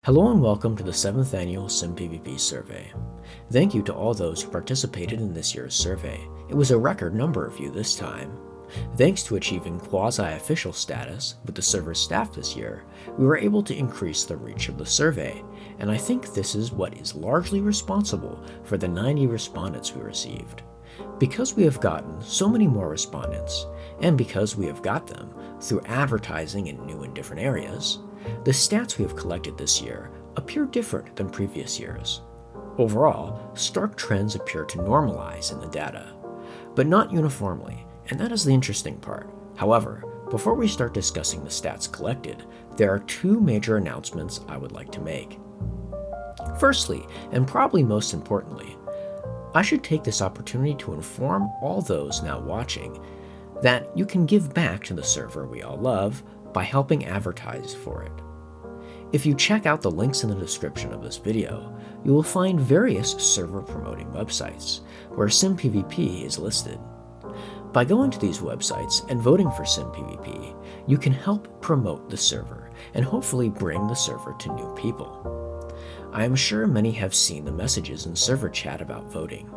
Hello and welcome to the 7th Annual SimPvP Survey. Thank you to all those who participated in this year's survey. It was a record number of you this time. Thanks to achieving quasi-official status with the server's staff this year, we were able to increase the reach of the survey, and I think this is what is largely responsible for the 90 respondents we received. Because we have gotten so many more respondents, and because we have got them through advertising in new and different areas, the stats we have collected this year appear different than previous years. Overall, stark trends appear to normalize in the data, but not uniformly, and that is the interesting part. However, before we start discussing the stats collected, there are two major announcements I would like to make. Firstly, and probably most importantly, I should take this opportunity to inform all those now watching that you can give back to the server we all love by helping advertise for it. If you check out the links in the description of this video, you will find various server promoting websites where SimPvP is listed. By going to these websites and voting for SimPvP, you can help promote the server and hopefully bring the server to new people. I am sure many have seen the messages in server chat about voting,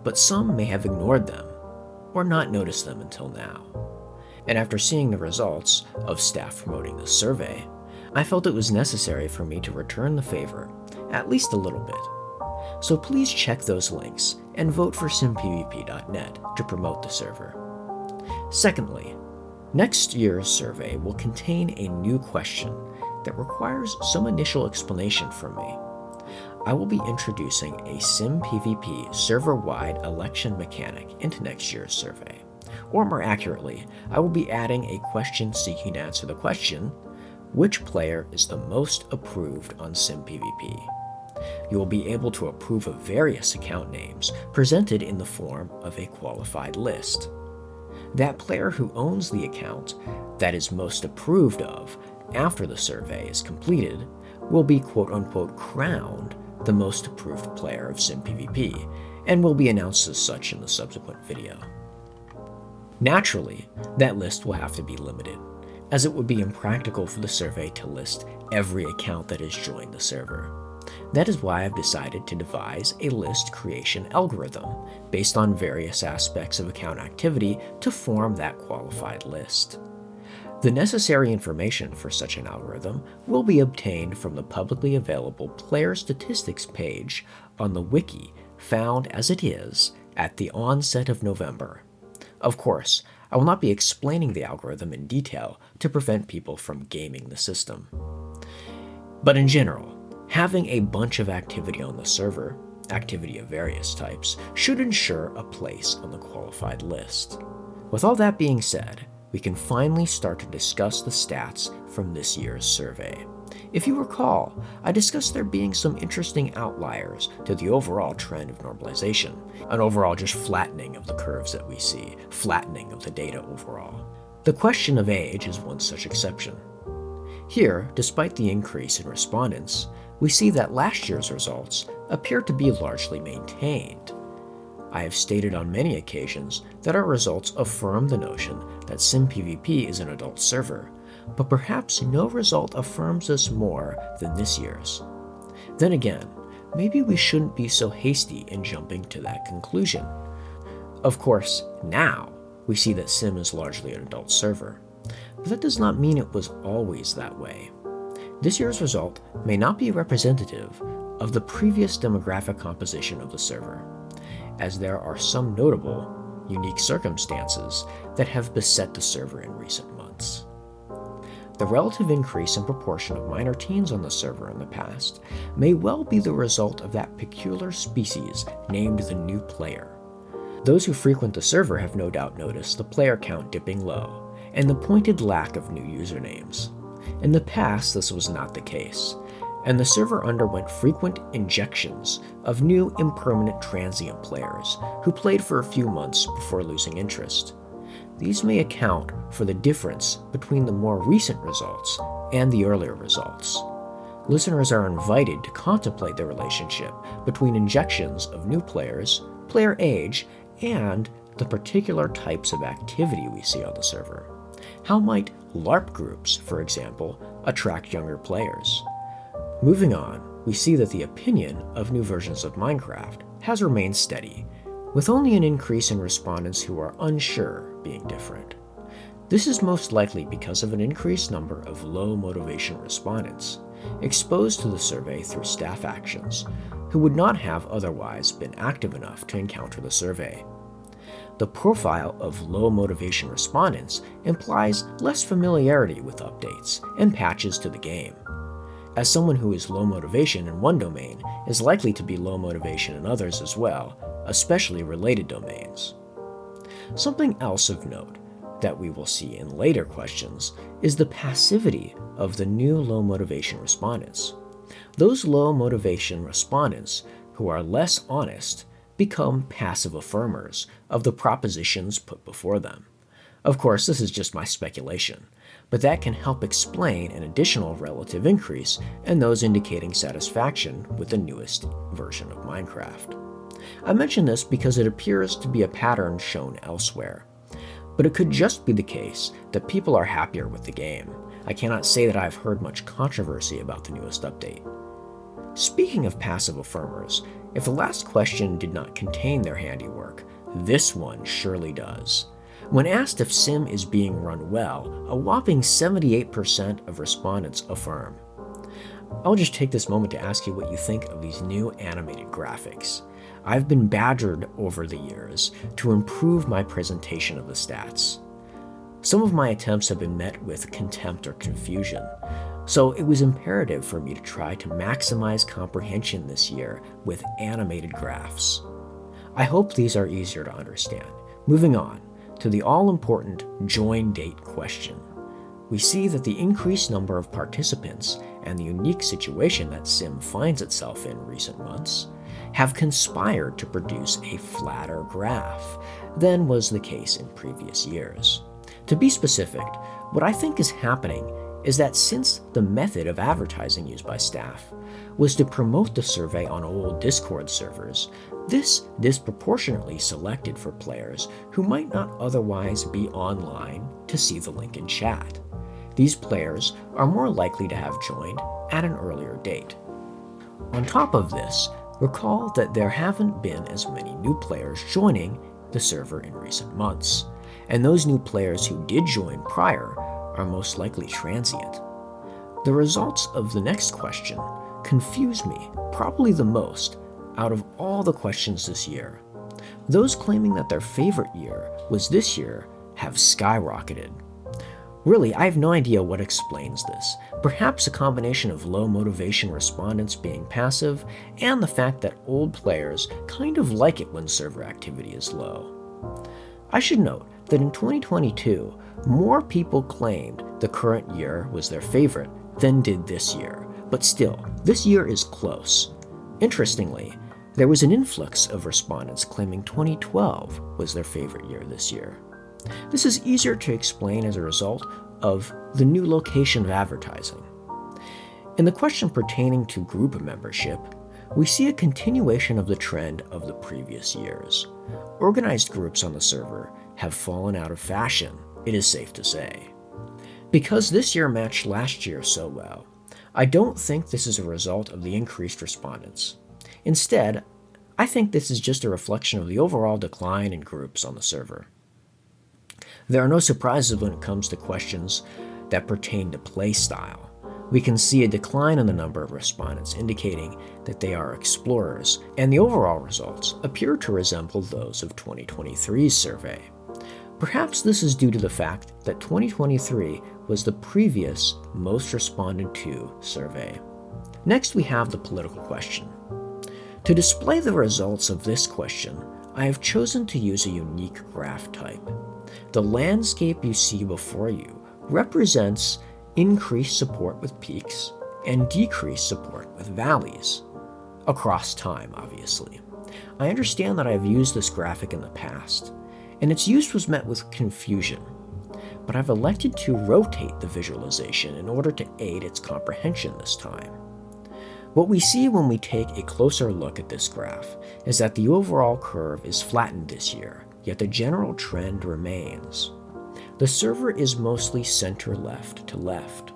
but some may have ignored them or not noticed them until now. And after seeing the results of staff promoting the survey, I felt it was necessary for me to return the favor, at least a little bit. So please check those links and vote for simpvp.net to promote the server. Secondly, next year's survey will contain a new question that requires some initial explanation from me. I will be introducing a SimPvP server-wide election mechanic into next year's survey. Or more accurately, I will be adding a question seeking to answer the question, which player is the most approved on SimPvP? You will be able to approve of various account names presented in the form of a qualified list. That player who owns the account that is most approved of after the survey is completed will be quote-unquote crowned the most approved player of SimPvP and will be announced as such in the subsequent video. Naturally, that list will have to be limited, as it would be impractical for the survey to list every account that has joined the server. That is why I've decided to devise a list creation algorithm based on various aspects of account activity to form that qualified list. The necessary information for such an algorithm will be obtained from the publicly available player statistics page on the wiki found as it is at the onset of November. Of course, I will not be explaining the algorithm in detail to prevent people from gaming the system. But in general, having a bunch of activity on the server, activity of various types, should ensure a place on the qualified list. With all that being said, we can finally start to discuss the stats from this year's survey. If you recall, I discussed there being some interesting outliers to the overall trend of normalization, an overall just flattening of the curves that we see, flattening of the data overall. The question of age is one such exception. Here, despite the increase in respondents, we see that last year's results appear to be largely maintained. I have stated on many occasions that our results affirm the notion that SimPvP is an adult server, but perhaps no result affirms this more than this year's. Then again, maybe we shouldn't be so hasty in jumping to that conclusion. Of course, now we see that Sim is largely an adult server, but that does not mean it was always that way. This year's result may not be representative of the previous demographic composition of the server, as there are some notable, unique circumstances that have beset the server in recent months. The relative increase in proportion of minor teens on the server in the past may well be the result of that peculiar species named the new player. Those who frequent the server have no doubt noticed the player count dipping low and the pointed lack of new usernames. In the past, this was not the case, and the server underwent frequent injections of new impermanent transient players who played for a few months before losing interest. These may account for the difference between the more recent results and the earlier results. Listeners are invited to contemplate the relationship between injections of new players, player age, and the particular types of activity we see on the server. How might LARP groups, for example, attract younger players? Moving on, we see that the opinion of new versions of Minecraft has remained steady, with only an increase in respondents who are unsure being different. This is most likely because of an increased number of low motivation respondents exposed to the survey through staff actions who would not have otherwise been active enough to encounter the survey. The profile of low motivation respondents implies less familiarity with updates and patches to the game, as someone who is low motivation in one domain is likely to be low motivation in others as well, especially related domains. Something else of note that we will see in later questions is the passivity of the new low motivation respondents. Those low motivation respondents who are less honest become passive affirmers of the propositions put before them. Of course, this is just my speculation, but that can help explain an additional relative increase in those indicating satisfaction with the newest version of Minecraft. I mention this because it appears to be a pattern shown elsewhere, but it could just be the case that people are happier with the game. I cannot say that I've heard much controversy about the newest update. Speaking of passive affirmers, if the last question did not contain their handiwork, this one surely does. When asked if Sim is being run well, a whopping 78% of respondents affirm. I'll just take this moment to ask you what you think of these new animated graphics. I've been badgered over the years to improve my presentation of the stats. Some of my attempts have been met with contempt or confusion, so it was imperative for me to try to maximize comprehension this year with animated graphs. I hope these are easier to understand. Moving on to the all-important join date question. We see that the increased number of participants and the unique situation that Sim finds itself in recent months have conspired to produce a flatter graph than was the case in previous years. To be specific, what I think is happening is that since the method of advertising used by staff was to promote the survey on old Discord servers, this disproportionately selected for players who might not otherwise be online to see the link in chat. These players are more likely to have joined at an earlier date. On top of this, recall that there haven't been as many new players joining the server in recent months, and those new players who did join prior are most likely transient. The results of the next question confuse me probably the most out of all the questions this year. Those claiming that their favorite year was this year have skyrocketed. Really, I have no idea what explains this. Perhaps a combination of low motivation respondents being passive and the fact that old players kind of like it when server activity is low. I should note that in 2022, more people claimed the current year was their favorite than did this year, but still, this year is close. Interestingly, there was an influx of respondents claiming 2012 was their favorite year this year. This is easier to explain as a result of the new location of advertising. In the question pertaining to group membership, we see a continuation of the trend of the previous years. Organized groups on the server have fallen out of fashion, it is safe to say. Because this year matched last year so well, I don't think this is a result of the increased respondents. Instead, I think this is just a reflection of the overall decline in groups on the server. There are no surprises when it comes to questions that pertain to play style. We can see a decline in the number of respondents indicating that they are explorers, and the overall results appear to resemble those of 2023's survey. Perhaps this is due to the fact that 2023 was the previous most responded to survey. Next, we have the political question. To display the results of this question, I have chosen to use a unique graph type. The landscape you see before you represents increased support with peaks and decreased support with valleys. Across time, obviously. I understand that I've used this graphic in the past, and its use was met with confusion, but I've elected to rotate the visualization in order to aid its comprehension this time. What we see when we take a closer look at this graph is that the overall curve is flattened this year, yet the general trend remains. The server is mostly center left to left.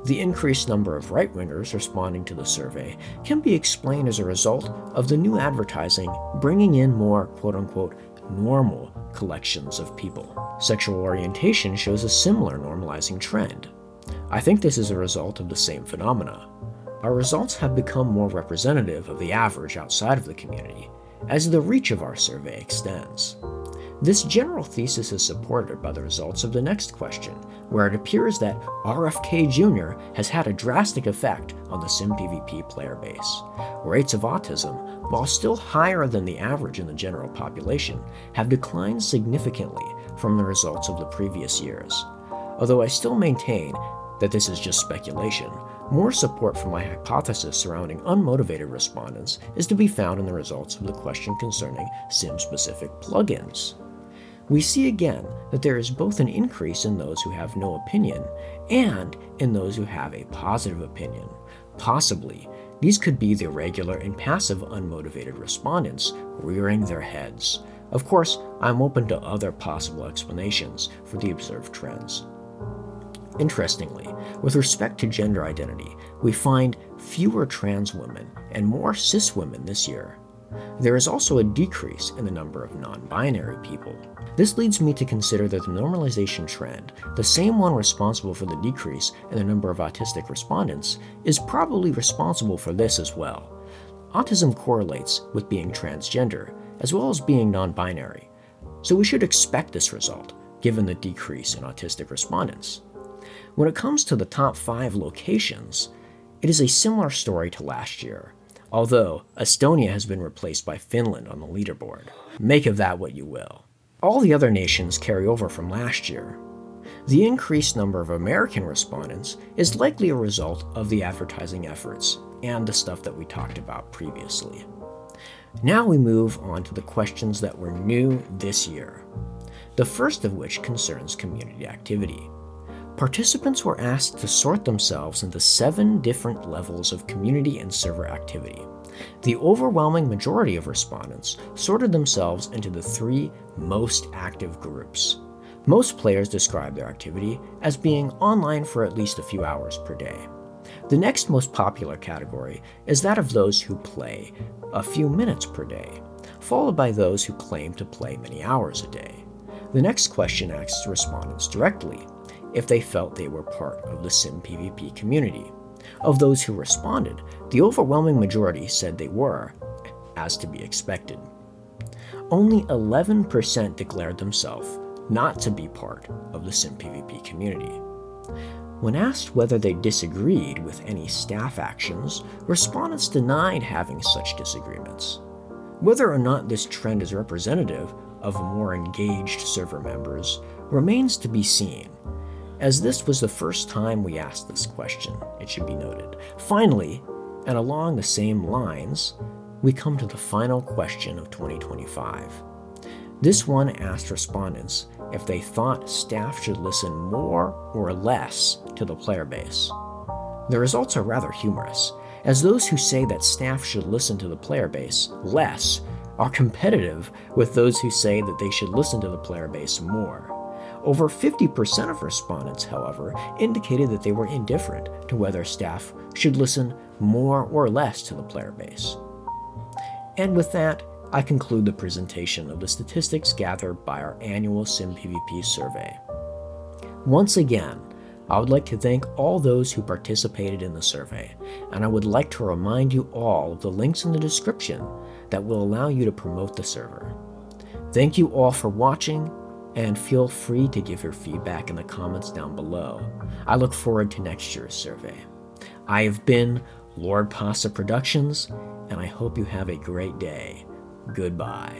The increased number of right-wingers responding to the survey can be explained as a result of the new advertising bringing in more quote-unquote normal collections of people. Sexual orientation shows a similar normalizing trend. I think this is a result of the same phenomena. Our results have become more representative of the average outside of the community, as the reach of our survey extends. This general thesis is supported by the results of the next question, where it appears that RFK Jr. has had a drastic effect on the SimPVP player base. Rates of autism, while still higher than the average in the general population, have declined significantly from the results of the previous years. Although I still maintain that this is just speculation, more support for my hypothesis surrounding unmotivated respondents is to be found in the results of the question concerning sim-specific plugins. We see again that there is both an increase in those who have no opinion and in those who have a positive opinion. Possibly, these could be the regular and passive unmotivated respondents rearing their heads. Of course, I'm open to other possible explanations for the observed trends. Interestingly, with respect to gender identity, we find fewer trans women and more cis women this year. There is also a decrease in the number of non-binary people. This leads me to consider that the normalization trend, the same one responsible for the decrease in the number of autistic respondents, is probably responsible for this as well. Autism correlates with being transgender, as well as being non-binary, so we should expect this result, given the decrease in autistic respondents. When it comes to the top 5 locations, it is a similar story to last year, although Estonia has been replaced by Finland on the leaderboard. Make of that what you will. All the other nations carry over from last year. The increased number of American respondents is likely a result of the advertising efforts and the stuff that we talked about previously. Now we move on to the questions that were new this year, the first of which concerns community activity. Participants were asked to sort themselves into 7 different levels of community and server activity. The overwhelming majority of respondents sorted themselves into the 3 most active groups. Most players describe their activity as being online for at least a few hours per day. The next most popular category is that of those who play a few minutes per day, followed by those who claim to play many hours a day. The next question asks respondents directly if they felt they were part of the SimPVP community. Of those who responded, the overwhelming majority said they were, as to be expected. Only 11% declared themselves not to be part of the SimPVP community. When asked whether they disagreed with any staff actions, respondents denied having such disagreements. Whether or not this trend is representative of more engaged server members remains to be seen, as this was the first time we asked this question, it should be noted. Finally, and along the same lines, we come to the final question of 2025. This one asked respondents if they thought staff should listen more or less to the player base. The results are rather humorous, as those who say that staff should listen to the player base less are competitive with those who say that they should listen to the player base more. Over 50% of respondents, however, indicated that they were indifferent to whether staff should listen more or less to the player base. And with that, I conclude the presentation of the statistics gathered by our annual SimPVP survey. Once again, I would like to thank all those who participated in the survey, and I would like to remind you all of the links in the description that will allow you to promote the server. Thank you all for watching, and feel free to give your feedback in the comments down below. I look forward to next year's survey. I have been Lord Pasa Productions, and I hope you have a great day. Goodbye.